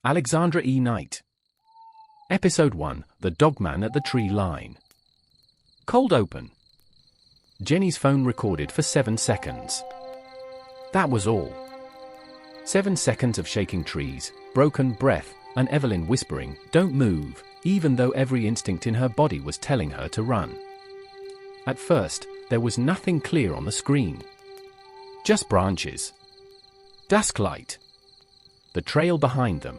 Alexandra E. Knight. Episode 1, The Dogman at the Tree Line. Cold open. Jenny's phone recorded for 7 seconds. That was all. 7 seconds of shaking trees, broken breath, and Evelyn whispering, "Don't move," even though every instinct in her body was telling her to run. At first, there was nothing clear on the screen. Just branches. Dusk light. The trail behind them.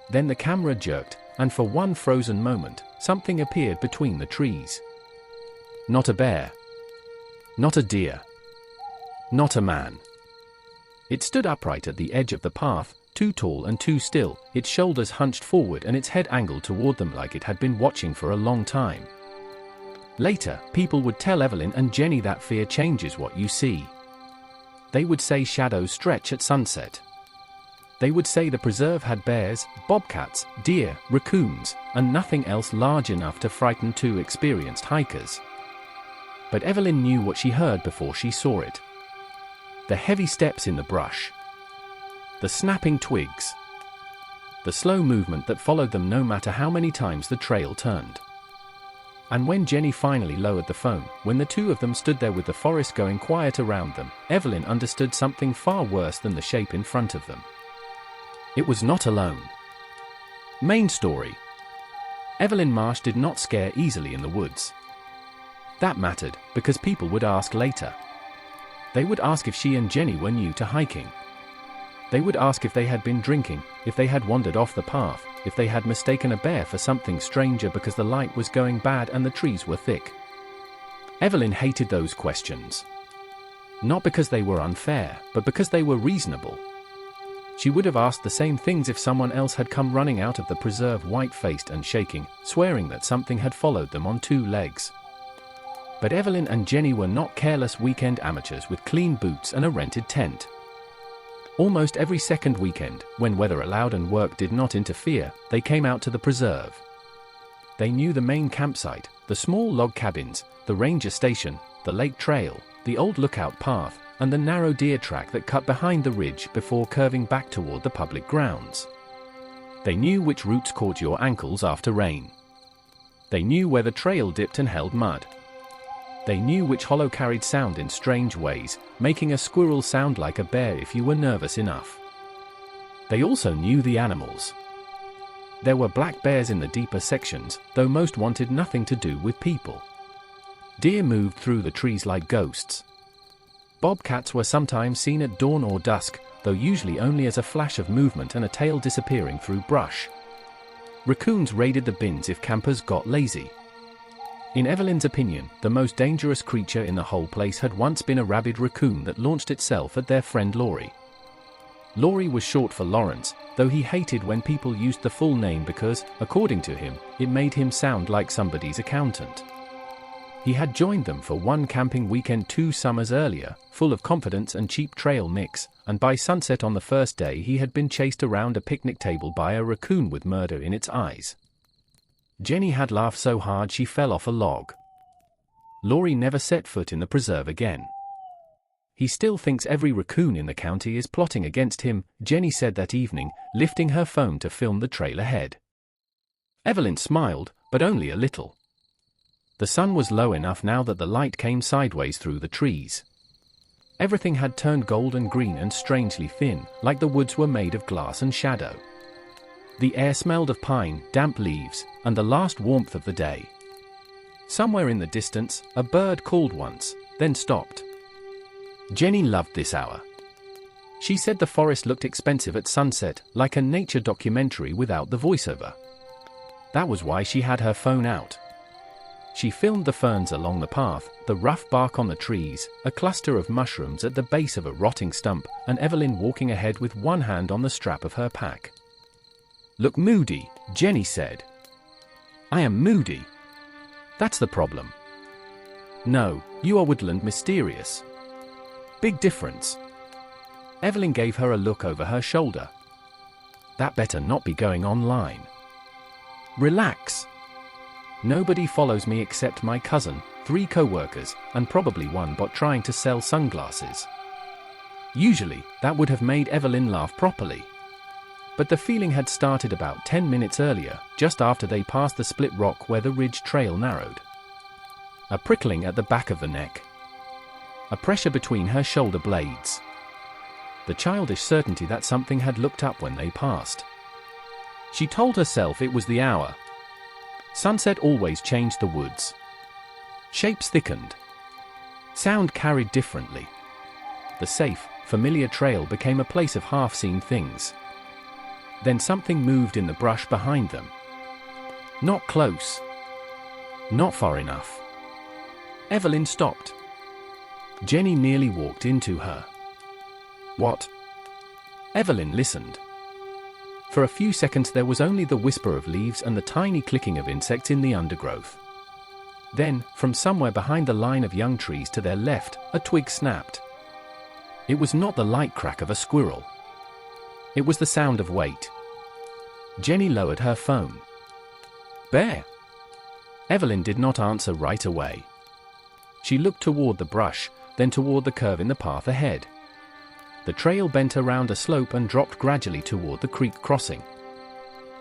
Then the camera jerked, and for one frozen moment, something appeared between the trees. Not a bear. Not a deer. Not a man. It stood upright at the edge of the path, too tall and too still, its shoulders hunched forward and its head angled toward them like it had been watching for a long time. Later, people would tell Evelyn and Jenny that fear changes what you see. They would say shadows stretch at sunset. They would say the preserve had bears, bobcats, deer, raccoons, and nothing else large enough to frighten 2 experienced hikers. But Evelyn knew what she heard before she saw it. The heavy steps in the brush. The snapping twigs. The slow movement that followed them no matter how many times the trail turned. And when Jenny finally lowered the phone, when the 2 of them stood there with the forest going quiet around them, Evelyn understood something far worse than the shape in front of them. It was not alone. Main story. Evelyn Marsh did not scare easily in the woods. That mattered, because people would ask later. They would ask if she and Jenny were new to hiking. They would ask if they had been drinking, if they had wandered off the path, if they had mistaken a bear for something stranger because the light was going bad and the trees were thick. Evelyn hated those questions. Not because they were unfair, but because they were reasonable. She would have asked the same things if someone else had come running out of the preserve white-faced and shaking, swearing that something had followed them on 2 legs. But Evelyn and Jenny were not careless weekend amateurs with clean boots and a rented tent. Almost every second weekend, when weather allowed and work did not interfere, they came out to the preserve. They knew the main campsite, the small log cabins, the ranger station, the lake trail, the old lookout path, and the narrow deer track that cut behind the ridge before curving back toward the public grounds. They knew which roots caught your ankles after rain. They knew where the trail dipped and held mud. They knew which hollow carried sound in strange ways, making a squirrel sound like a bear if you were nervous enough. They also knew the animals. There were black bears in the deeper sections, though most wanted nothing to do with people. Deer moved through the trees like ghosts. Bobcats were sometimes seen at dawn or dusk, though usually only as a flash of movement and a tail disappearing through brush. Raccoons raided the bins if campers got lazy. In Evelyn's opinion, the most dangerous creature in the whole place had once been a rabid raccoon that launched itself at their friend Laurie. Laurie was short for Lawrence, though he hated when people used the full name because, according to him, it made him sound like somebody's accountant. He had joined them for one camping weekend 2 summers earlier, full of confidence and cheap trail mix, and by sunset on the first day he had been chased around a picnic table by a raccoon with murder in its eyes. Jenny had laughed so hard she fell off a log. Laurie never set foot in the preserve again. He still thinks every raccoon in the county is plotting against him, Jenny said that evening, lifting her phone to film the trail ahead. Evelyn smiled, but only a little. The sun was low enough now that the light came sideways through the trees. Everything had turned golden green and strangely thin, like the woods were made of glass and shadow. The air smelled of pine, damp leaves, and the last warmth of the day. Somewhere in the distance, a bird called once, then stopped. Jenny loved this hour. She said the forest looked expensive at sunset, like a nature documentary without the voiceover. That was why she had her phone out. She filmed the ferns along the path, the rough bark on the trees, a cluster of mushrooms at the base of a rotting stump, and Evelyn walking ahead with one hand on the strap of her pack. "Look moody," Jenny said. "I am moody. That's the problem." "No, you are woodland mysterious." "Big difference." Evelyn gave her a look over her shoulder. "That better not be going online." "Relax. Nobody follows me except my cousin, 3 co-workers, and probably one bot trying to sell sunglasses." Usually, that would have made Evelyn laugh properly. But the feeling had started about 10 minutes earlier, just after they passed the split rock where the ridge trail narrowed. A prickling at the back of the neck. A pressure between her shoulder blades. The childish certainty that something had looked up when they passed. She told herself it was the hour. Sunset always changed the woods. Shapes thickened. Sound carried differently. The safe, familiar trail became a place of half-seen things. Then something moved in the brush behind them. Not close. Not far enough. Evelyn stopped. Jenny nearly walked into her. What? Evelyn listened. For a few seconds there was only the whisper of leaves and the tiny clicking of insects in the undergrowth. Then, from somewhere behind the line of young trees to their left, a twig snapped. It was not the light crack of a squirrel. It was the sound of weight. Jenny lowered her phone. Bear? Evelyn did not answer right away. She looked toward the brush, then toward the curve in the path ahead. The trail bent around a slope and dropped gradually toward the creek crossing.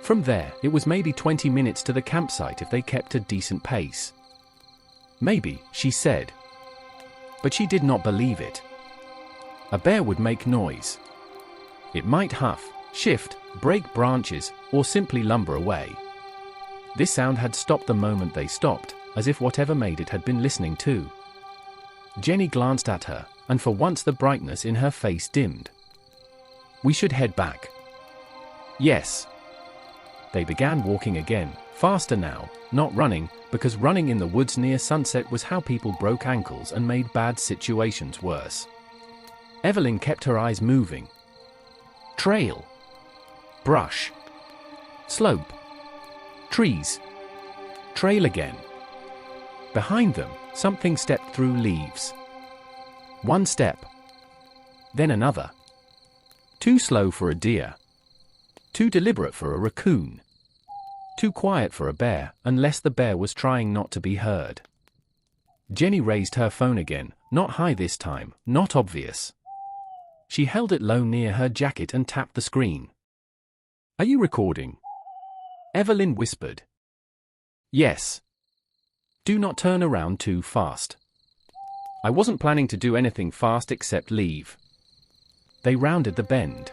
From there, it was maybe 20 minutes to the campsite if they kept a decent pace. Maybe, she said. But she did not believe it. A bear would make noise. It might huff, shift, break branches, or simply lumber away. This sound had stopped the moment they stopped, as if whatever made it had been listening too. Jenny glanced at her, and for once the brightness in her face dimmed. We should head back. Yes. They began walking again, faster now, not running, because running in the woods near sunset was how people broke ankles and made bad situations worse. Evelyn kept her eyes moving. Trail. Brush. Slope. Trees. Trail again. Behind them, something stepped through leaves. One step. Then another. Too slow for a deer. Too deliberate for a raccoon. Too quiet for a bear, unless the bear was trying not to be heard. Jenny raised her phone again, not high this time, not obvious. She held it low near her jacket and tapped the screen. Are you recording? Evelyn whispered. Yes. Do not turn around too fast. I wasn't planning to do anything fast except leave. They rounded the bend.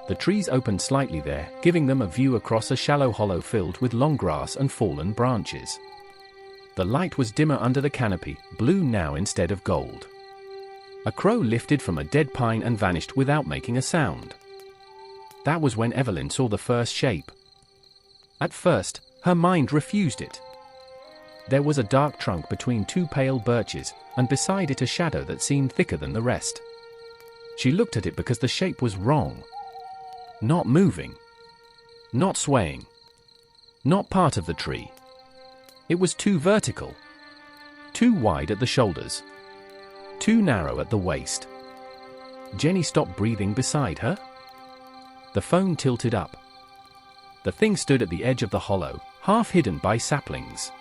The trees opened slightly there, giving them a view across a shallow hollow filled with long grass and fallen branches. The light was dimmer under the canopy, blue now instead of gold. A crow lifted from a dead pine and vanished without making a sound. That was when Evelyn saw the first shape. At first, her mind refused it. There was a dark trunk between two pale birches, and beside it a shadow that seemed thicker than the rest. She looked at it because the shape was wrong. Not moving. Not swaying. Not part of the tree. It was too vertical. Too wide at the shoulders. Too narrow at the waist. Jenny stopped breathing beside her. The phone tilted up. The thing stood at the edge of the hollow, half hidden by saplings.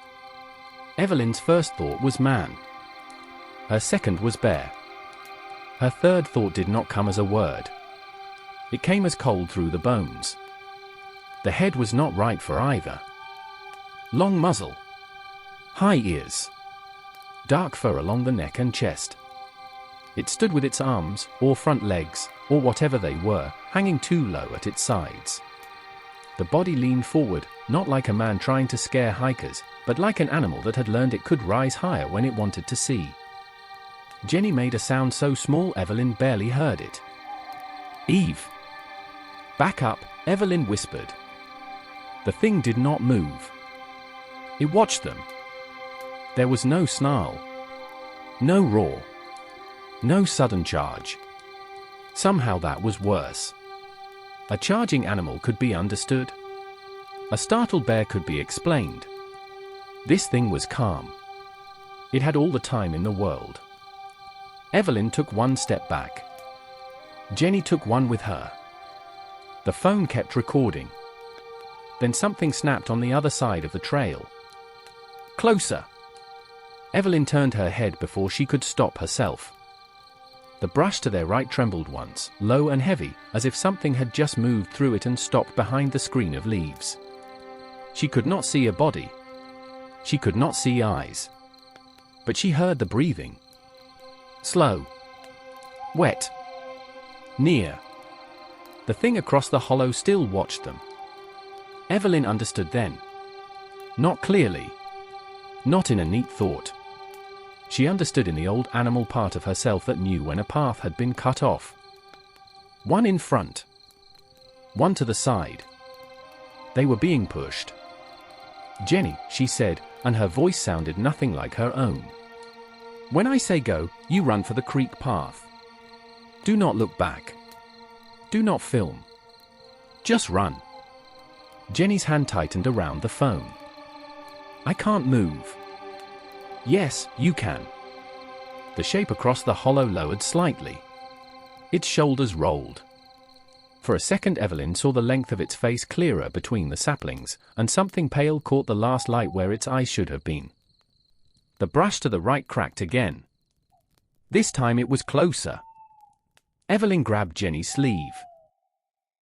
Evelyn's first thought was man. Her second was bear. Her third thought did not come as a word. It came as cold through the bones. The head was not right for either. Long muzzle. High ears. Dark fur along the neck and chest. It stood with its arms, or front legs, or whatever they were, hanging too low at its sides. The body leaned forward, not like a man trying to scare hikers, but like an animal that had learned it could rise higher when it wanted to see. Jenny made a sound so small Evelyn barely heard it. Eve. Back up, Evelyn whispered. The thing did not move. It watched them. There was no snarl. No roar. No sudden charge. Somehow that was worse. A charging animal could be understood. A startled bear could be explained. This thing was calm. It had all the time in the world. Evelyn took one step back. Jenny took one with her. The phone kept recording. Then something snapped on the other side of the trail. Closer. Evelyn turned her head before she could stop herself. The brush to their right trembled once, low and heavy, as if something had just moved through it and stopped behind the screen of leaves. She could not see a body. She could not see eyes. But she heard the breathing. Slow. Wet. Near. The thing across the hollow still watched them. Evelyn understood then. Not clearly. Not in a neat thought. She understood in the old animal part of herself that knew when a path had been cut off. One in front. One to the side. They were being pushed. "Jenny," she said, and her voice sounded nothing like her own. "When I say go, you run for the creek path. Do not look back. Do not film. Just run." Jenny's hand tightened around the phone. "I can't move." "Yes, you can." The shape across the hollow lowered slightly. Its shoulders rolled. For a second Evelyn saw the length of its face clearer between the saplings, and something pale caught the last light where its eyes should have been. The brush to the right cracked again. This time it was closer. Evelyn grabbed Jenny's sleeve.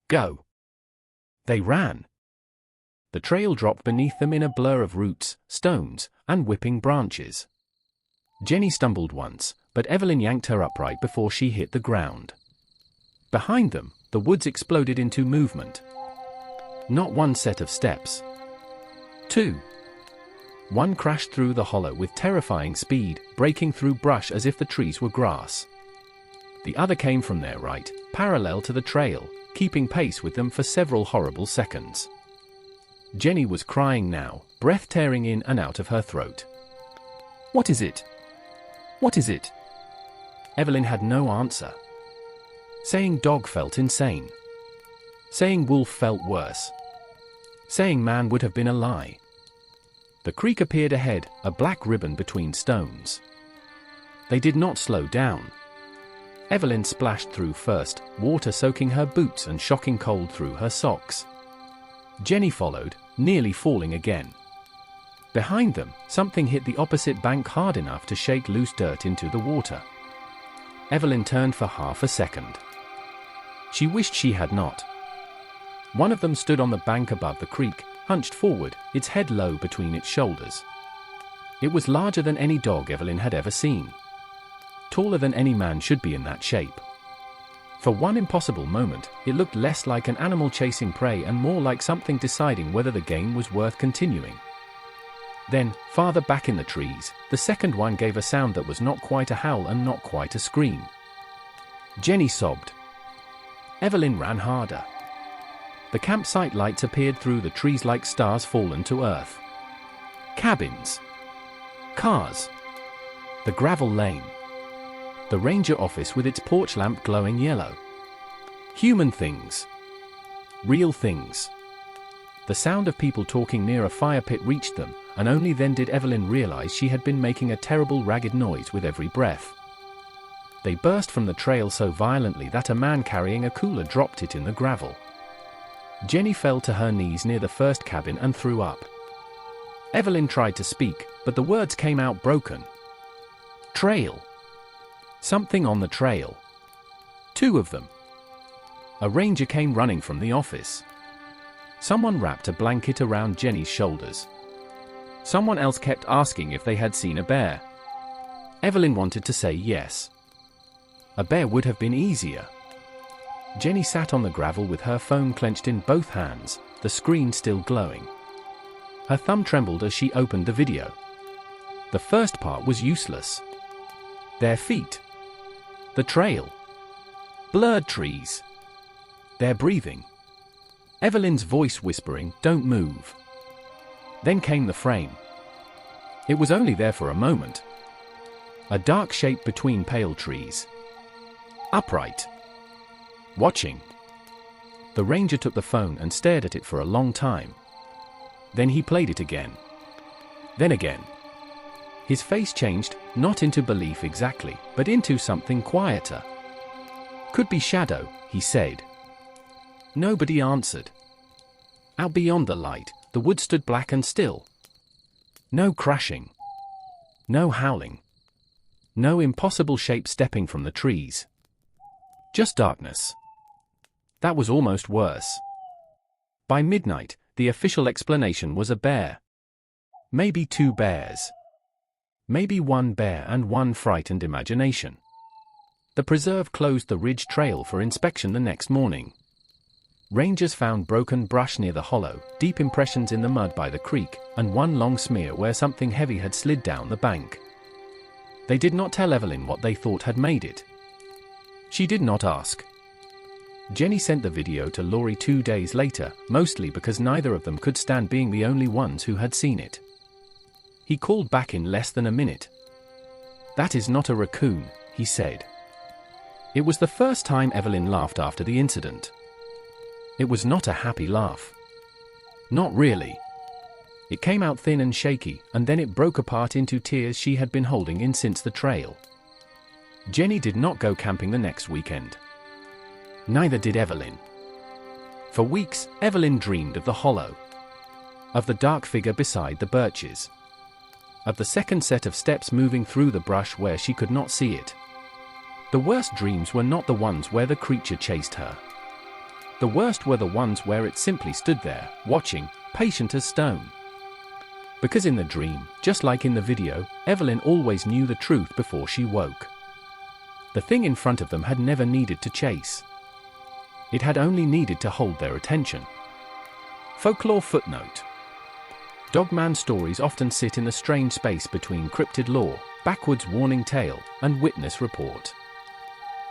"Go." They ran. The trail dropped beneath them in a blur of roots, stones, and whipping branches. Jenny stumbled once, but Evelyn yanked her upright before she hit the ground. Behind them, the woods exploded into movement. Not one set of steps. Two. One crashed through the hollow with terrifying speed, breaking through brush as if the trees were grass. The other came from their right, parallel to the trail, keeping pace with them for several horrible seconds. Jenny was crying now, breath tearing in and out of her throat. "What is it? What is it?" Evelyn had no answer. Saying dog felt insane. Saying wolf felt worse. Saying man would have been a lie. The creek appeared ahead, a black ribbon between stones. They did not slow down. Evelyn splashed through first, water soaking her boots and shocking cold through her socks. Jenny followed, nearly falling again. Behind them, something hit the opposite bank hard enough to shake loose dirt into the water. Evelyn turned for half a second. She wished she had not. One of them stood on the bank above the creek, hunched forward, its head low between its shoulders. It was larger than any dog Evelyn had ever seen. Taller than any man should be in that shape. For one impossible moment, it looked less like an animal chasing prey and more like something deciding whether the game was worth continuing. Then, farther back in the trees, the second one gave a sound that was not quite a howl and not quite a scream. Jenny sobbed. Evelyn ran harder. The campsite lights appeared through the trees like stars fallen to earth. Cabins. Cars. The gravel lane. The ranger office with its porch lamp glowing yellow. Human things. Real things. The sound of people talking near a fire pit reached them, and only then did Evelyn realize she had been making a terrible ragged noise with every breath. They burst from the trail so violently that a man carrying a cooler dropped it in the gravel. Jenny fell to her knees near the first cabin and threw up. Evelyn tried to speak, but the words came out broken. Trail. Something on the trail. Two of them. A ranger came running from the office. Someone wrapped a blanket around Jenny's shoulders. Someone else kept asking if they had seen a bear. Evelyn wanted to say yes. A bear would have been easier. Jenny sat on the gravel with her phone clenched in both hands, the screen still glowing. Her thumb trembled as she opened the video. The first part was useless. Their feet. The trail. Blurred trees. Their breathing. Evelyn's voice whispering, "Don't move." Then came the frame. It was only there for a moment. A dark shape between pale trees. Upright. Watching. The ranger took the phone and stared at it for a long time. Then he played it again. Then again. His face changed, not into belief exactly, but into something quieter. "Could be shadow," he said. Nobody answered. Out beyond the light, the wood stood black and still. No crashing. No howling. No impossible shape stepping from the trees. Just darkness. That was almost worse. By midnight, the official explanation was a bear. Maybe 2 bears. Maybe 1 bear and 1 frightened imagination. The preserve closed the ridge trail for inspection the next morning. Rangers found broken brush near the hollow, deep impressions in the mud by the creek, and 1 long smear where something heavy had slid down the bank. They did not tell Evelyn what they thought had made it. She did not ask. Jenny sent the video to Laurie 2 days later, mostly because neither of them could stand being the only ones who had seen it. He called back in less than a minute. "That is not a raccoon," he said. It was the first time Evelyn laughed after the incident. It was not a happy laugh. Not really. It came out thin and shaky, and then it broke apart into tears she had been holding in since the trail. Jenny did not go camping the next weekend. Neither did Evelyn. For weeks, Evelyn dreamed of the hollow. Of the dark figure beside the birches. Of the second set of steps moving through the brush where she could not see it. The worst dreams were not the ones where the creature chased her. The worst were the ones where it simply stood there, watching, patient as stone. Because in the dream, just like in the video, Evelyn always knew the truth before she woke. The thing in front of them had never needed to chase. It had only needed to hold their attention. Folklore footnote. Dogman stories often sit in the strange space between cryptid lore, backwoods warning tale, and witness report.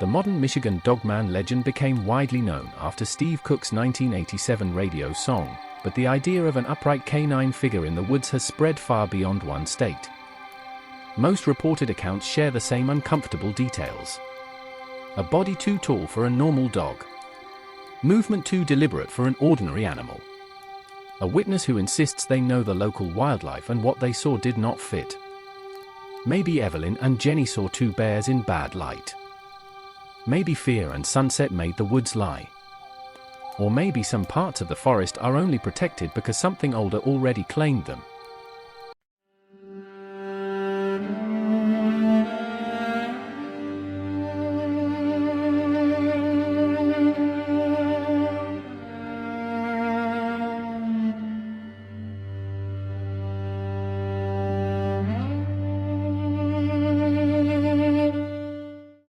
The modern Michigan Dogman legend became widely known after Steve Cook's 1987 radio song, but the idea of an upright canine figure in the woods has spread far beyond one state. Most reported accounts share the same uncomfortable details. A body too tall for a normal dog. Movement too deliberate for an ordinary animal. A witness who insists they know the local wildlife and what they saw did not fit. Maybe Evelyn and Jenny saw 2 bears in bad light. Maybe fear and sunset made the woods lie. Or maybe some parts of the forest are only protected because something older already claimed them.